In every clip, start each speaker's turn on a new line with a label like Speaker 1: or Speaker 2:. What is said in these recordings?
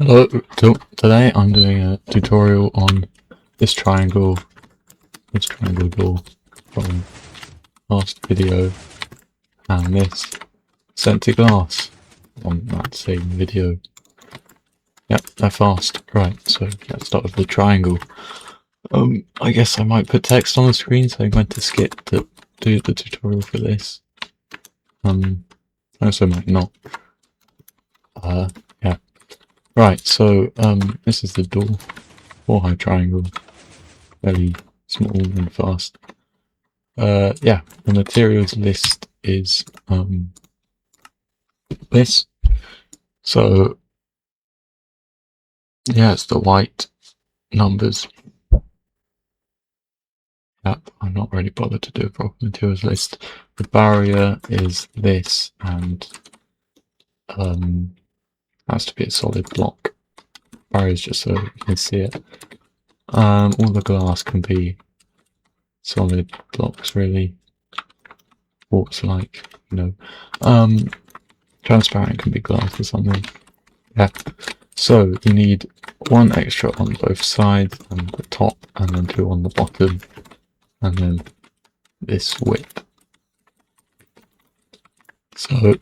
Speaker 1: Hello, today I'm doing a tutorial on this triangle door from last video, and this center glass on that same video. Yep, they're fast. Right, so let's start with the triangle. I guess I might put text on the screen saying when to skip to do the tutorial for this. I also might not. Yeah. Right, so this is the door. 4-high triangle. Very small and fast. Yeah, the materials list is this. So yeah, it's the white numbers. Yep, I'm not really bothered to do a proper materials list. The barrier is this, and has to be a solid block. Barrier is just so you can see it. All the glass can be solid blocks, really. Quartz like, you know. Transparent can be glass or something. Yeah. So you need one extra on both sides and the top, and then 2 on the bottom, and then this width. So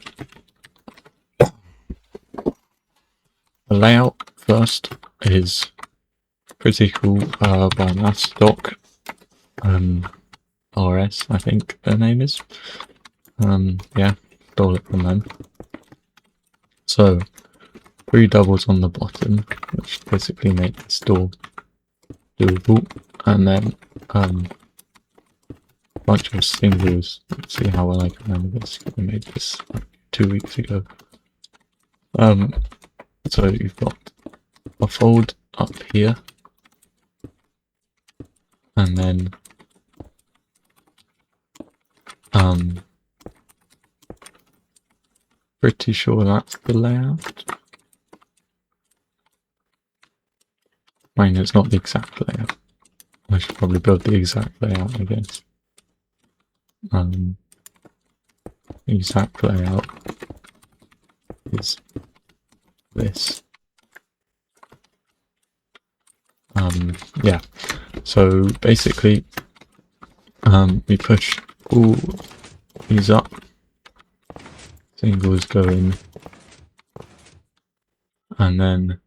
Speaker 1: the layout first is pretty cool by Mastoc RS, I think their name is. Yeah, stole it from them. So 3 doubles on the bottom, which basically make this door doable, and then bunch of singles. Let's see how well I can remember this. I made this like 2 weeks ago. So you've got a fold up here, and then pretty sure that's the layout. I mean, it's not the exact layout. I should probably build the exact layout, I guess. The exact layout is this. Yeah, so basically we push all these up, singles go in, and then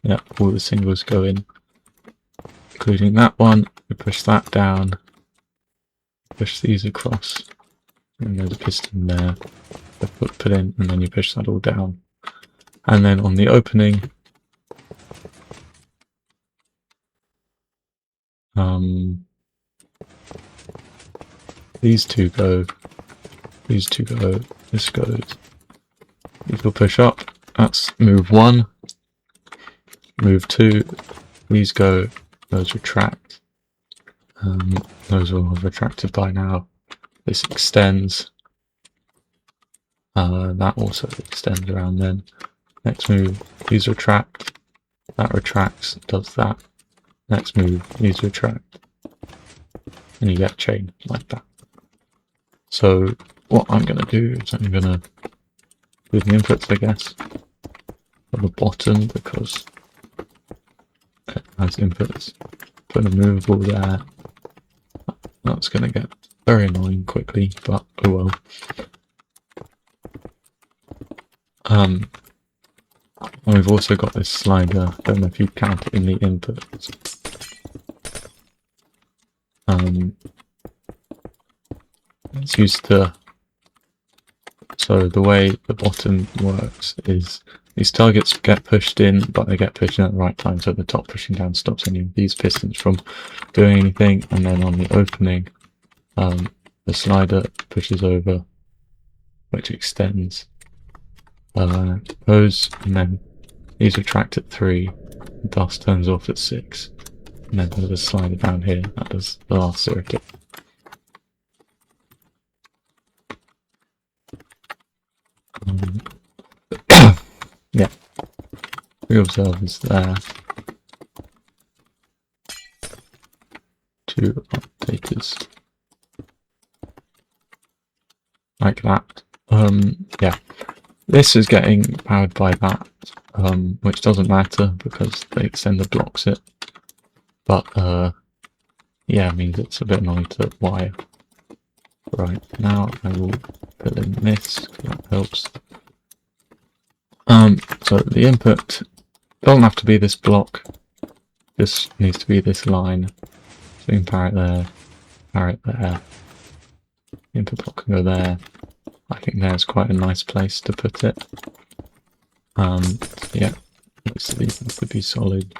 Speaker 1: yeah, all the singles go in, including that one. We push that down, push these across, and there's a piston there, put in, and then you push that all down. And then on the opening, these two go, this goes, these will push up. That's move 1, move 2, these go, those retract, those will have retracted by now. This extends, that also extends around then. Next move, these retract, that retracts, does that. Next move, these retract, and you get a chain like that. So what I'm going to do is I'm going to do the inputs, I guess, at the bottom, because it has inputs. Put a movable there. That's going to get very annoying quickly, but oh well. And we've also got this slider. I don't know if you count it in the inputs. It's used to. So the way the bottom works is these targets get pushed in, but they get pushed in at the right time. So the top pushing down stops any of these pistons from doing anything. And then on the opening, the slider pushes over, which extends those, and then these retract at 3, dust turns off at 6, and then there's a slider down here that does the last circuit. Yeah, 3 observers there, 2 updaters, like that. Yeah, This is getting powered by that, which doesn't matter because the extender blocks it. But yeah, it means it's a bit annoying to wire. Right, now I will fill in this, that helps. So the input doesn't have to be this block, this needs to be this line. So you can power it there, power it there. The input block can go there. I think there's quite a nice place to put it. Yeah, most of these need to be solid.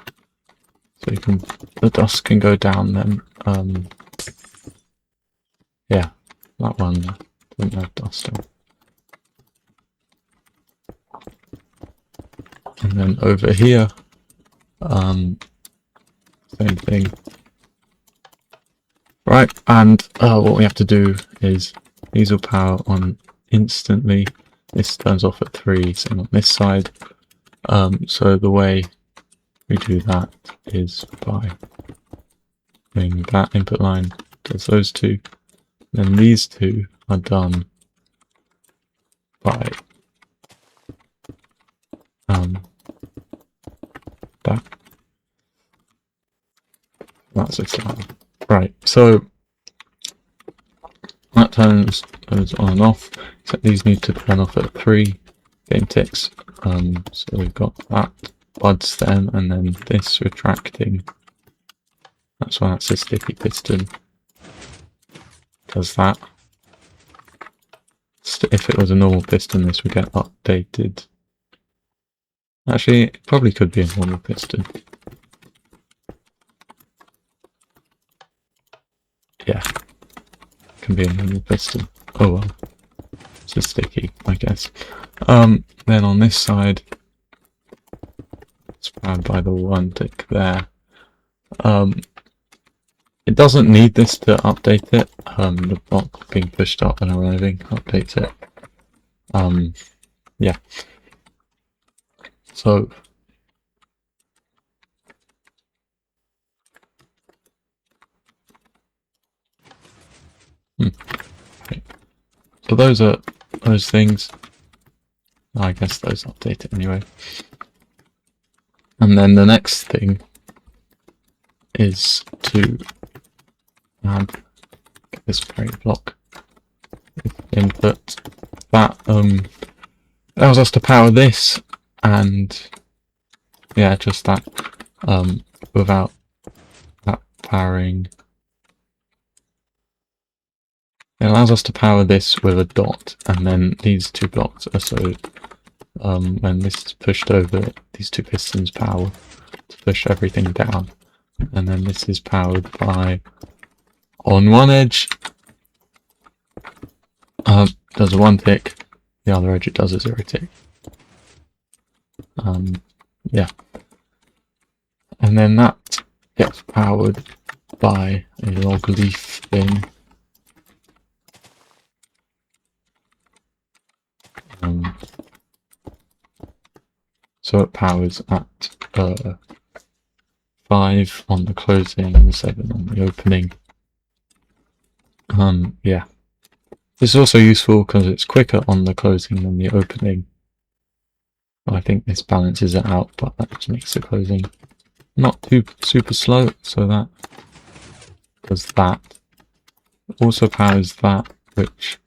Speaker 1: So you can, the dust can go down then. Yeah, that one doesn't have dust on. And then over here, same thing. Right, and what we have to do is these will power on instantly. This turns off at 3, same on this side. So the way we do that is by doing that input line does those two. Then these two are done by that. That's exciting. Right, so that turns those on and off, except these need to turn off at 3 game ticks. So we've got that buds them, and then this retracting. That's why that's a sticky piston. Does that. If it was a normal piston, this would get updated. Actually, it probably could be a normal piston. Yeah, can be a normal piston. Oh well, it's a sticky, I guess. Then on this side, it's powered by the one tick there. It doesn't need this to update it. The block being pushed up and arriving updates it. Yeah. So okay. So those are those things. I guess those update it anyway. And then the next thing is to add this parent block input that allows us to power this, and yeah, just that without that powering. It allows us to power this with a dot, and then these two blocks are so when this is pushed over, these two pistons power to push everything down, and then this is powered by, on one edge does a 1 tick, the other edge it does a 0 tick. Yeah, and then that gets powered by a log leaf thing. So it powers at 5 on the closing and 7 on the opening. Yeah. This is also useful because it's quicker on the closing than the opening. I think this balances it out, but that just makes the closing not too super slow, so that does that. It also powers that, which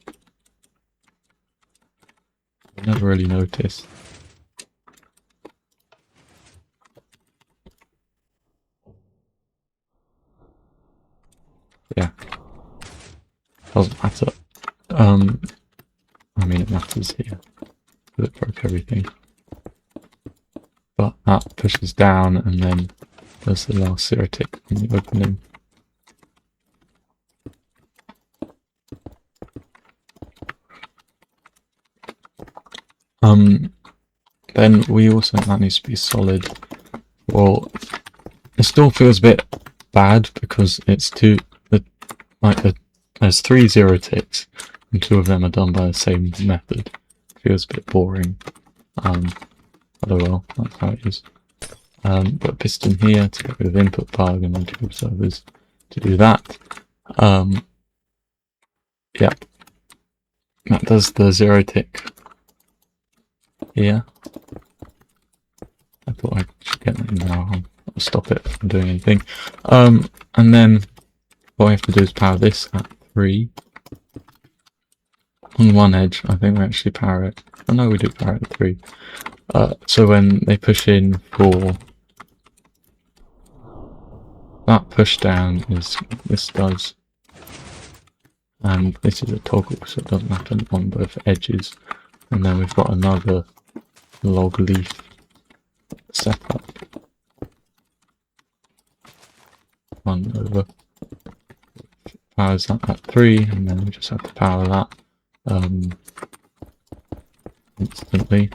Speaker 1: I never really noticed. Yeah, doesn't matter. I mean, it matters here because it broke everything. But that pushes down and then does the last 0 tick in the opening. Then we also, that needs to be solid. Well, it still feels a bit bad because it's there's 3 0 ticks and 2 of them are done by the same method. It feels a bit boring. But oh well, that's how it is. Got a piston here to get rid of input bug, and then 2 observers to do that. Yeah, that does the 0 tick here. I thought I should get that now. I'll stop it from doing anything. And then what we have to do is power this at 3. On one edge, I think we actually power it. Oh no, we do power it at 3. So when they push in for that push down is this does, and this is a toggle, so it doesn't happen on both edges. And then we've got another log leaf setup. One over. Powers that at 3, and then we just have to power that instantly.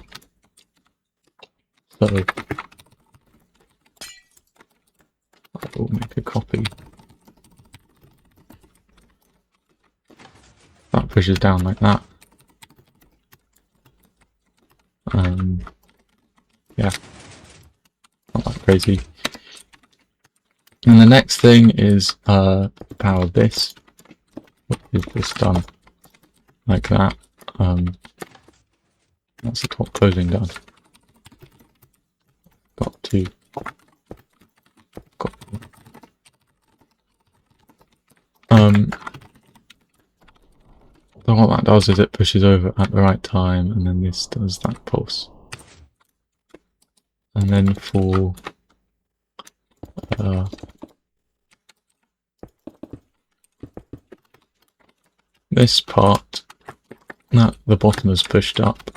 Speaker 1: So I will make a copy. That pushes down like that. Yeah, not that crazy. And the next thing is power this, which is just done like that. That's the top closing done. Got to so what that does is it pushes over at the right time, and then this does that pulse. And then for this part, that the bottom is pushed up,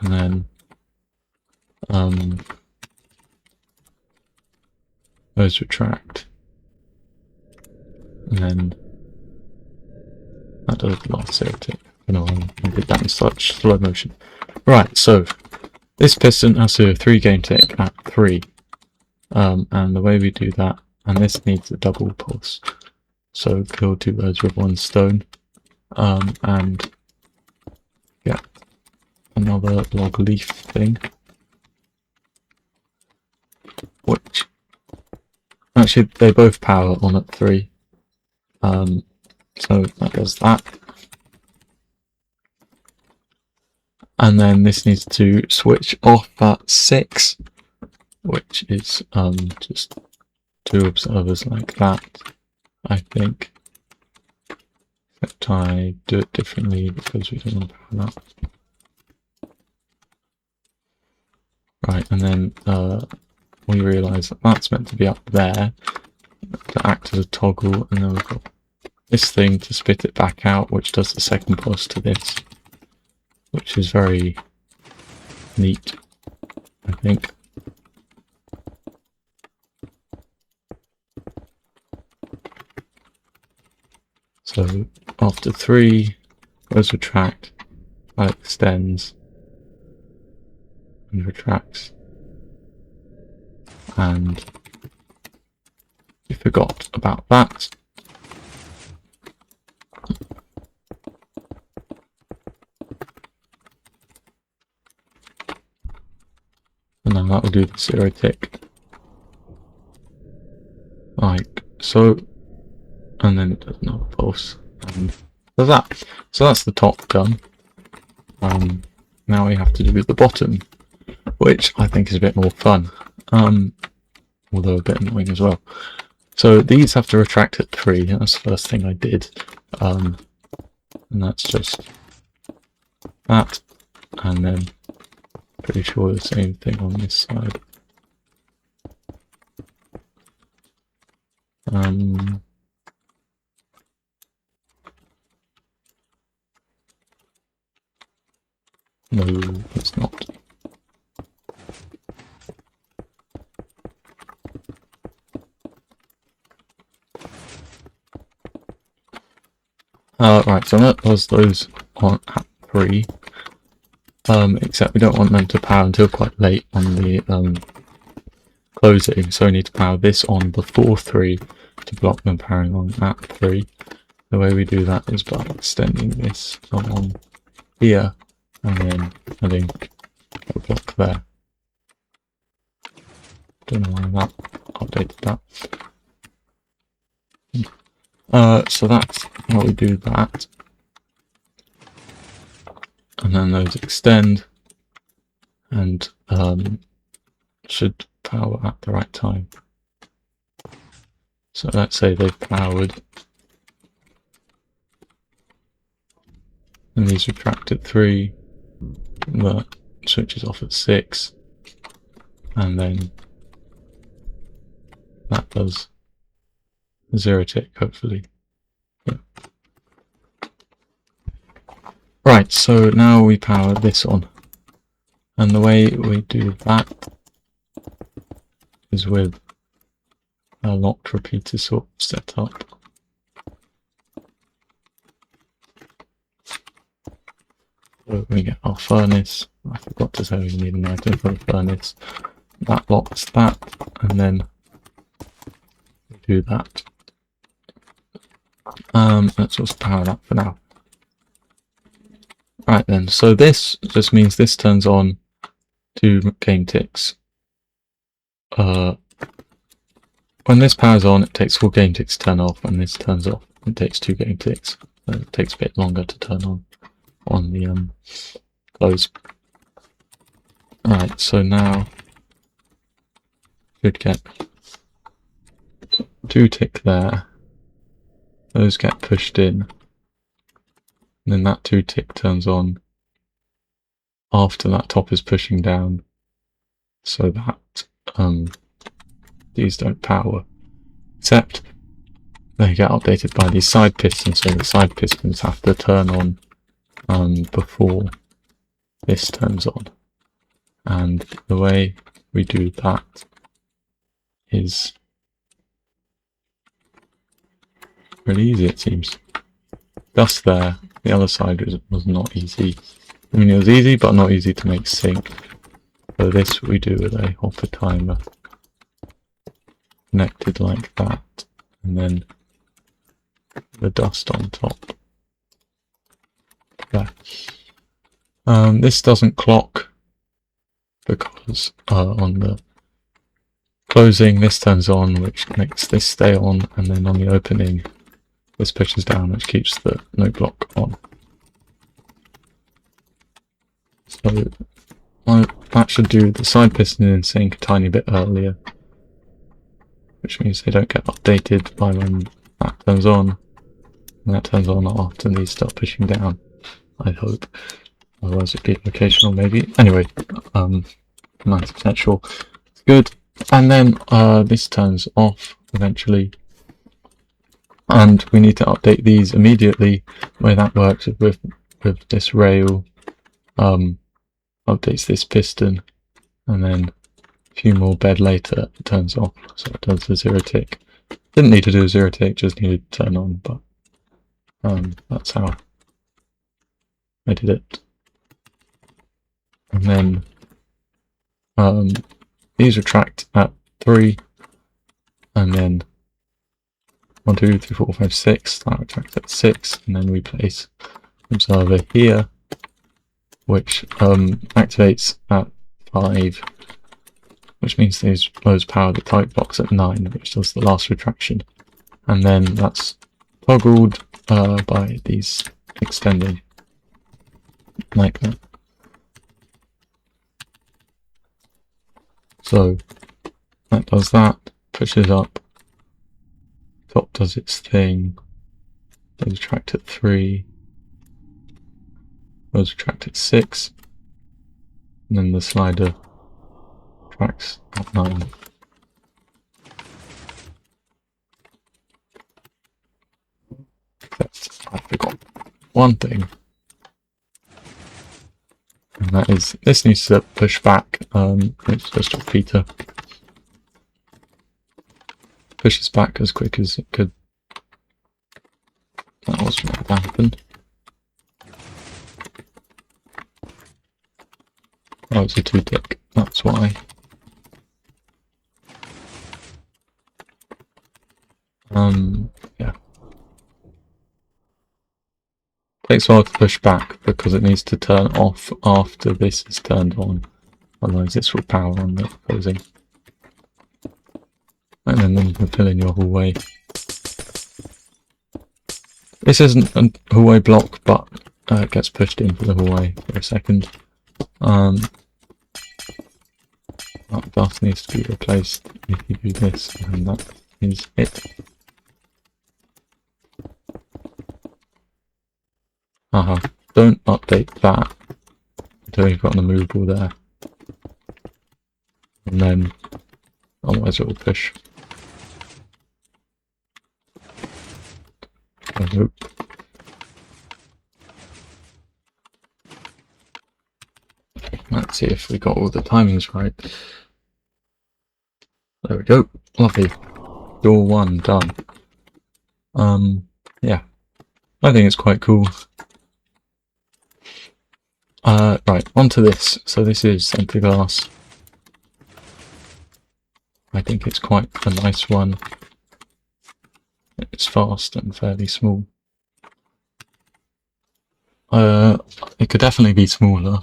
Speaker 1: and then those retract, and then that does the last zero tick. I don't know why I did that in such slow motion. Right, so this piston has to 3 game tick at 3, and the way we do that, and this needs a double pulse, so kill 2 birds with 1 stone, and yeah, another log leaf thing, which actually they both power on at 3, so that does that. And then this needs to switch off at 6, which is just 2 observers like that, I think. Except I do it differently because we don't want to power that. Right, and then we realise that that's meant to be up there to act as a toggle, and then we've got this thing to spit it back out, which does the second pulse to this, which is very neat, I think. So after 3, those retract, that extends and retracts, and we forgot about that. And then that will do the 0 tick, like so, and then it does another pulse, and does that. So that's the top done. Now we have to do the bottom, which I think is a bit more fun, although a bit annoying as well. So these have to retract at 3, that's the first thing I did, and that's just that, and then pretty sure the same thing on this side. No, it's not. Right, so that was those on at 3. Except we don't want them to power until quite late on the closing, so we need to power this on before 3 to block them powering on at 3. The way we do that is by extending this on here, and then adding a block there. Don't know why that updated that. So that's how we do that. And then those extend, and should power at the right time. So let's say they've powered, and these retract at 3, the switch is off at 6, and then that does 0 tick, hopefully. Yeah. Right, so now we power this on, and the way we do that is with a locked repeater sort of set up. So we get our furnace. I forgot to say we need an item for the furnace. That locks that, and then we do that. Let's just power that for now. Right then, so this just means this turns on 2 game ticks. When this powers on, it takes 4 game ticks to turn off. When this turns off, it takes 2 game ticks. So it takes a bit longer to turn on the close. Right, so now should get 2 tick there. Those get pushed in, and then that 2 tick turns on after that top is pushing down, so that these don't power, except they get updated by these side pistons, so the side pistons have to turn on before this turns on. And the way we do that is really easy, it seems. Just there, the other side was not easy. I mean, it was easy, but not easy to make sync. So this we do with a hopper timer connected like that, and then the dust on top. There. This doesn't clock because on the closing this turns on, which makes this stay on, and then on the opening this pushes down, which keeps the no block on. So that should do the side piston in sync a tiny bit earlier, which means they don't get updated by when that turns on, and that turns on after these start pushing down, I hope. Otherwise it'd be occasional maybe. Anyway, 90% sure. It's good. And then this turns off eventually. And we need to update these immediately. The way that works is with this rail, updates this piston, and then a few more bed later it turns off, so it does the 0 tick. Didn't need to do a 0 tick, just needed to turn on, but that's how I did it. And then these retract at 3, and then 1, 2, 3, 4, 5, 6, that retracts at 6, and then we place observer here, which activates at 5, which means those power the type box at 9, which does the last retraction, and then that's toggled by these extending like that. So that does that, pushes up, top does its thing, those retract at 3, those retract at 6, and then the slider tracks at 9. Except I forgot one thing, and that is this needs to push back. It's just a repeater. Pushes back as quick as it could. That wasn't what happened. Oh, it's a 2 tick, that's why. Yeah. Takes a while to push back because it needs to turn off after this is turned on. Otherwise this will power on the closing. And then you can fill in your hallway. This isn't a hallway block, but it gets pushed in for the hallway for a second. that glass needs to be replaced if you do this, and that is it. Don't update that until you've got the movable there. And then, otherwise it will push. I hope. Let's see if we got all the timings right. There we go. Lovely. Door 1 done. Yeah. I think it's quite cool. Right, onto this. So this is centre glass. I think it's quite a nice one. It's fast and fairly small. It could definitely be smaller,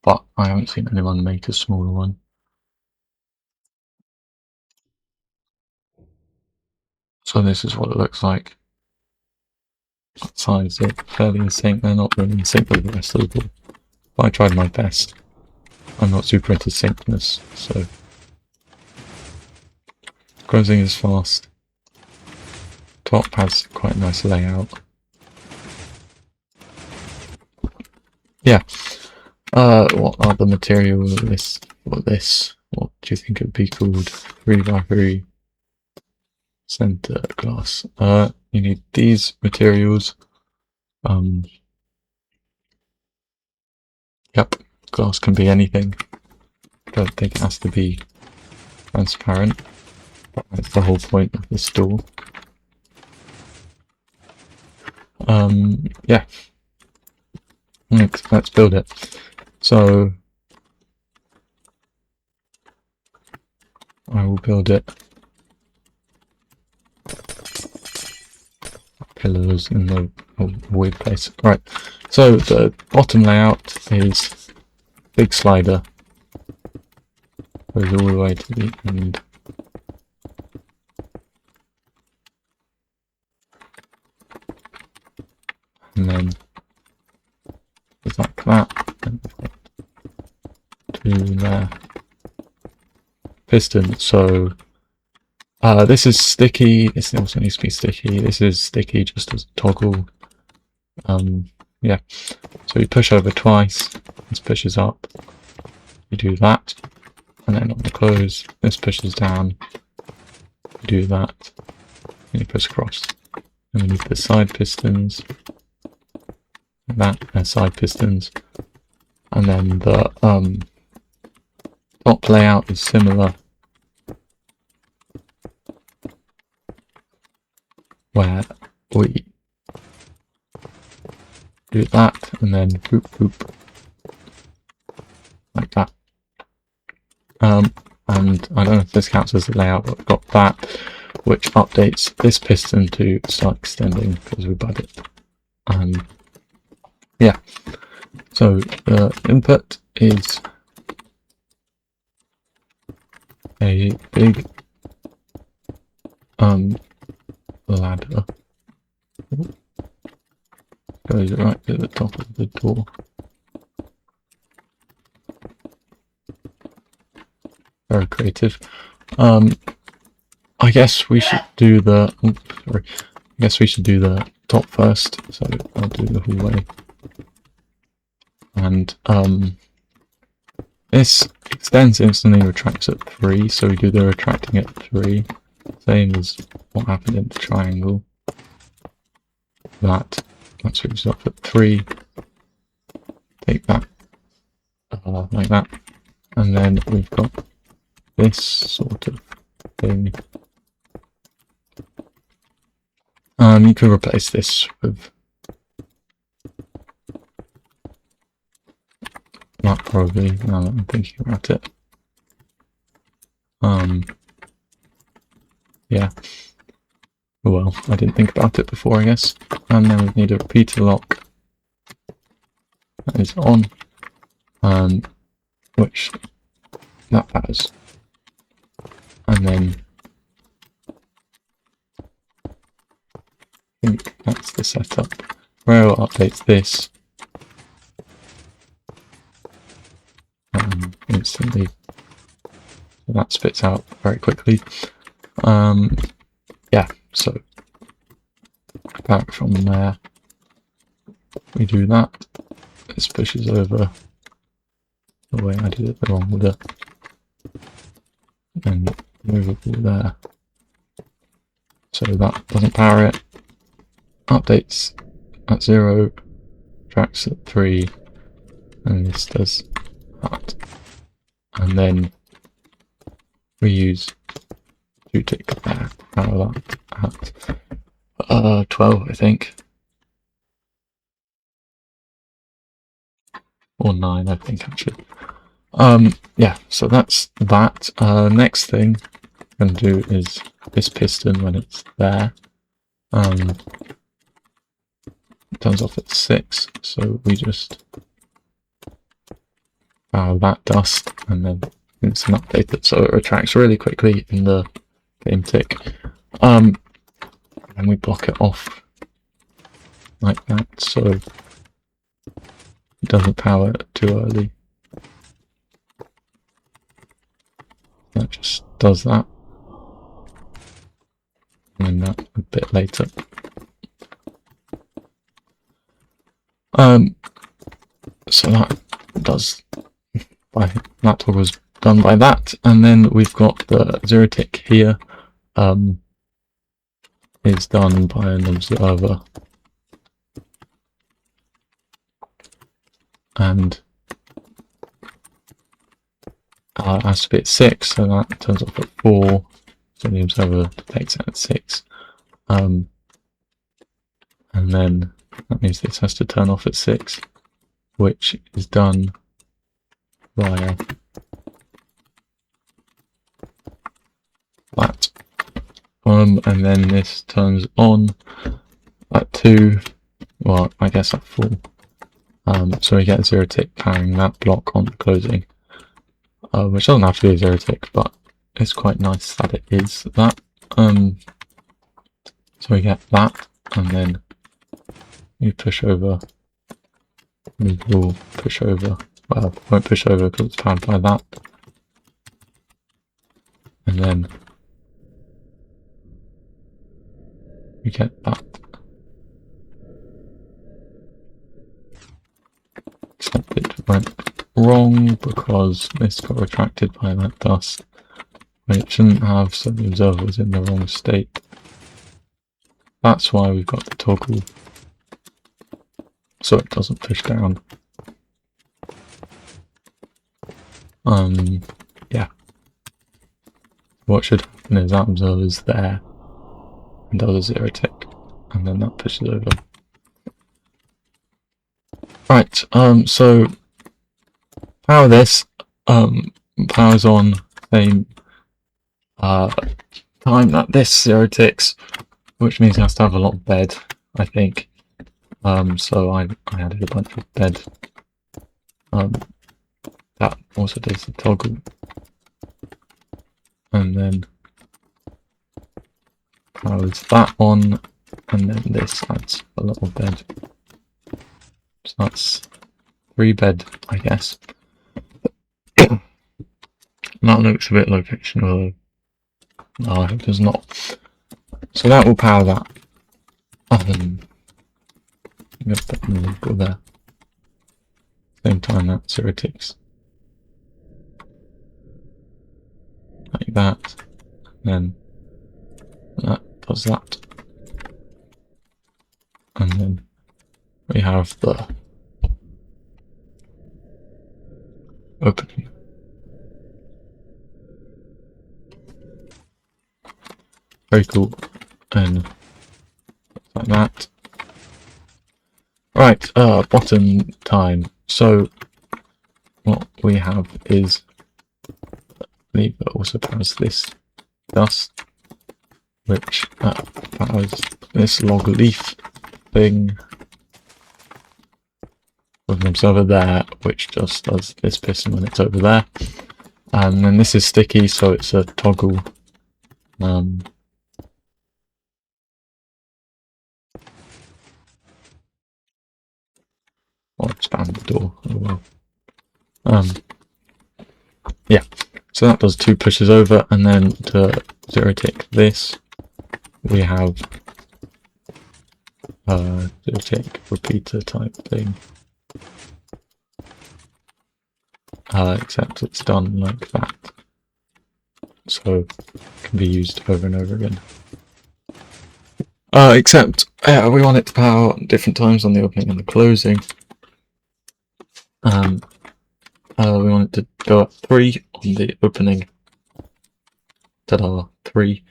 Speaker 1: but I haven't seen anyone make a smaller one. So this is what it looks like. That size are fairly in sync. They're not really in sync with the rest of the board. But I tried my best. I'm not super into syncness, so closing is fast. Top has quite a nice layout. Yeah. What are the materials of this? What do you think it would be called? 3x3 center glass. You need these materials. Yep, glass can be anything. Don't think it has to be transparent. But that's the whole point of this door. Yeah. Let's build it. So I will build it. Pillars in the weird place. Right. So the bottom layout is big slider. Goes all the way to the end. And then like that. And to there. Piston. So this is sticky. This also needs to be sticky. This is sticky just as a toggle. Yeah. So you push over twice. This pushes up. You do that, and then on the close, this pushes down. You do that, and you push across. And we need the side pistons. That and side pistons, and then the top layout is similar, where we do that and then boop boop like that. And I don't know if this counts as the layout, but we've got that, which updates this piston to start extending because we bud it. Yeah, so the input is a big ladder. Goes right to the top of the door. Very creative. I guess we should do the I guess we should do the top first, so I'll do the hallway. And this extends instantly, retracts at 3, so we do the retracting at 3, same as what happened in the triangle. That switches off at 3, take that like that, and then we've got this sort of thing. You can replace this with that probably, now that I'm thinking about it. Yeah. Well, I didn't think about it before, I guess. And then we need a repeater lock that is on, which that has. And then I think that's the setup. Rail updates this instantly. that spits out very quickly. Yeah, so back from there, we do that. This pushes over the way I did it, the wrong order, and movable there. So that doesn't power it. Updates at 0, tracks at 3, and this does that. And then we use tick there, power that at 12, I think. Or 9, I think, actually. Yeah, so that's that. Next thing I'm going to do is this piston when it's there. It turns off at 6, so we just power that dust, and then it's an update that so it retracts really quickly in the game tick. And we block it off like that, so it doesn't power too early. That just does that. And then that a bit later. So that does that was done by that, and then we've got the 0 tick here. Is done by an observer, and has to be at 6, so that turns off at 4. So the observer detects it at 6, and then that means this has to turn off at 6, which is done via that. And then this turns on at 2, well, I guess at 4. So we get 0 tick powering that block on closing, which doesn't have to be a 0 tick, but it's quite nice that it is that. So we get that, and then we push over, we will push over, well, won't push over because it's powered by that, and then we get that. Except it went wrong because this got retracted by that dust, when it shouldn't have, so the observer was in the wrong state. That's why we've got the toggle, so it doesn't push down. Yeah. What should happen is that observer's there and does a 0 tick, and then that pushes over. Right, so power this, powers on same time that this 0 ticks, which means it has to have a lot of bed, I think. So I added a bunch of bed. That also does the toggle, and then powers that on, and then this adds a little bed. So that's 3 bed, I guess. That looks a bit locational, no, I hope there's not. So that will power that. I'm going to put the label there. Same time that 0 ticks. Like that. And then that does that. And then we have the opening. Very cool. And like that. Right, bottom time. So what we have is lever also powers this dust, which powers this log leaf thing with an observer there, which just does this piston when it's over there. And then this is sticky, so it's a toggle. I'll expand the door. Oh well. Yeah. So that does 2 pushes over, and then to zero tick this, we have zero tick repeater type thing. Except it's done like that. So it can be used over and over again. Except we want it to power different times on the opening and the closing. We want it to go at 3 on the opening. Ta-da, 3.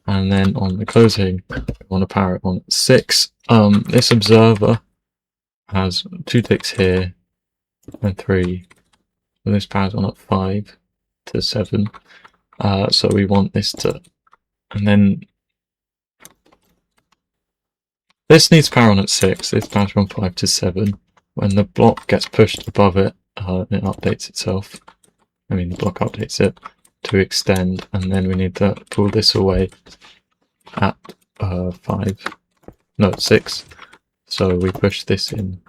Speaker 1: And then on the closing, we want to power it on at 6. This observer has 2 ticks here and 3. And this powers on at 5 to 7. So we want this to, and then this needs power on at 6. This powers from 5 to 7. When the block gets pushed above it, it updates itself. I mean, the block updates it to extend, and then we need to pull this away at 6. So we push this in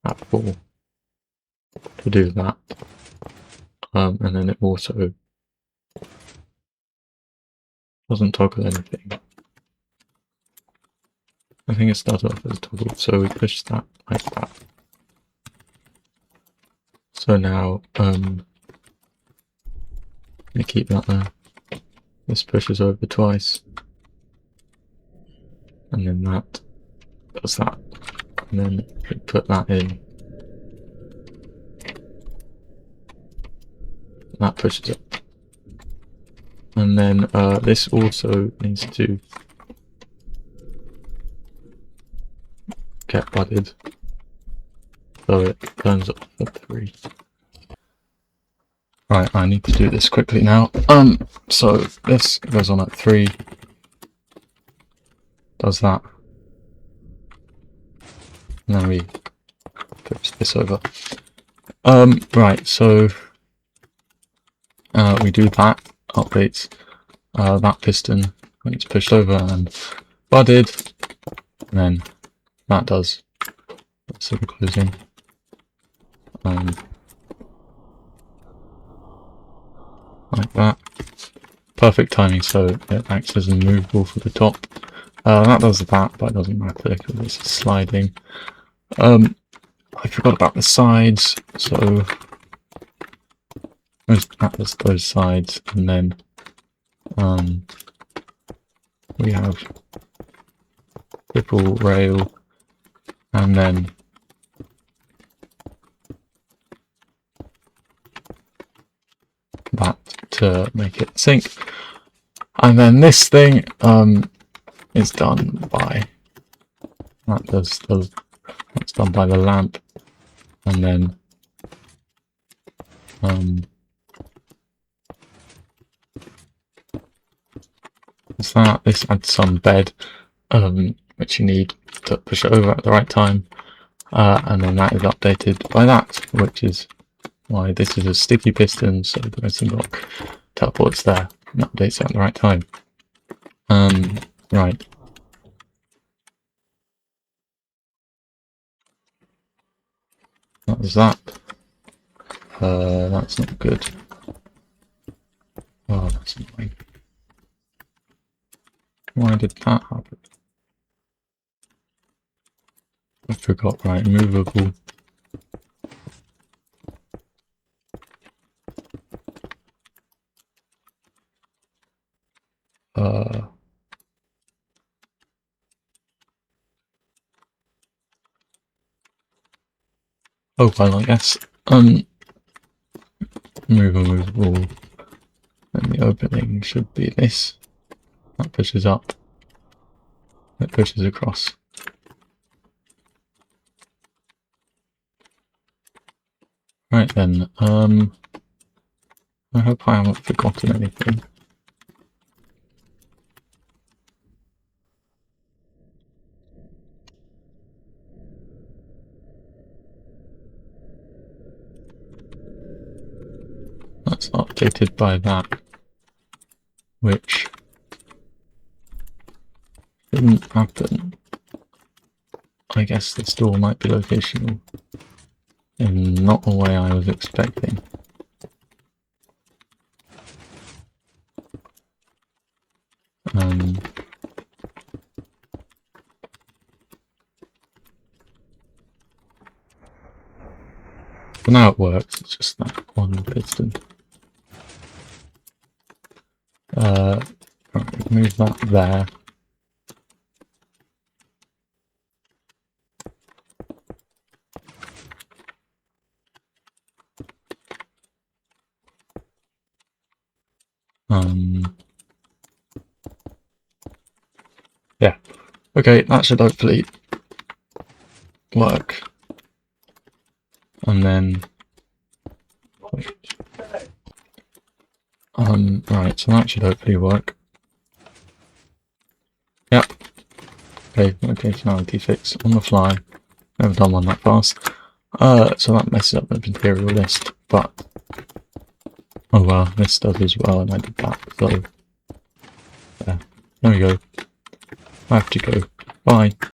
Speaker 1: at 4 to do that. And then it also doesn't toggle anything. I think it started off as toggle, so we push that like that. So now, we keep that there. This pushes over twice. And then that does that. And then we put that in. That pushes it. And then this also needs to get budded. So it turns off at 3. Right, I need to do this quickly now. So this goes on at 3. Does that. And then we push this over. Right, so we do that, updates that piston when it's pushed over and budded, and then that does the closing. Like that. Perfect timing, so it acts as a movable for the top. That does that, but it doesn't matter because it's sliding. I forgot about the sides, so that does those sides, and then we have triple rail, and then that to make it sync. And then this thing is done by that's done by the lamp, and then this adds some bed which you need to push it over at the right time, and then that is updated by that, which is why this is a sticky piston, so the resin block teleports there and updates it at the right time. Right. That was that. That's not good. Oh, that's annoying. Why did that happen? I forgot, right, movable. Oh, well, I guess, movable, and the opening should be this. That pushes up. That pushes across. Right then, I hope I haven't forgotten anything. That's updated by that, which didn't happen. I guess this door might be locational in not a way I was expecting. But now it works, it's just that one piston. Right, move that there. Yeah. Okay, that should hopefully work. And then right, so that should hopefully work. Yep. Okay, functionality fix on the fly. Never done one that fast. So that messes up the material list, but oh well, this does as well, and I did that, so yeah. There we go. I have to go. Bye.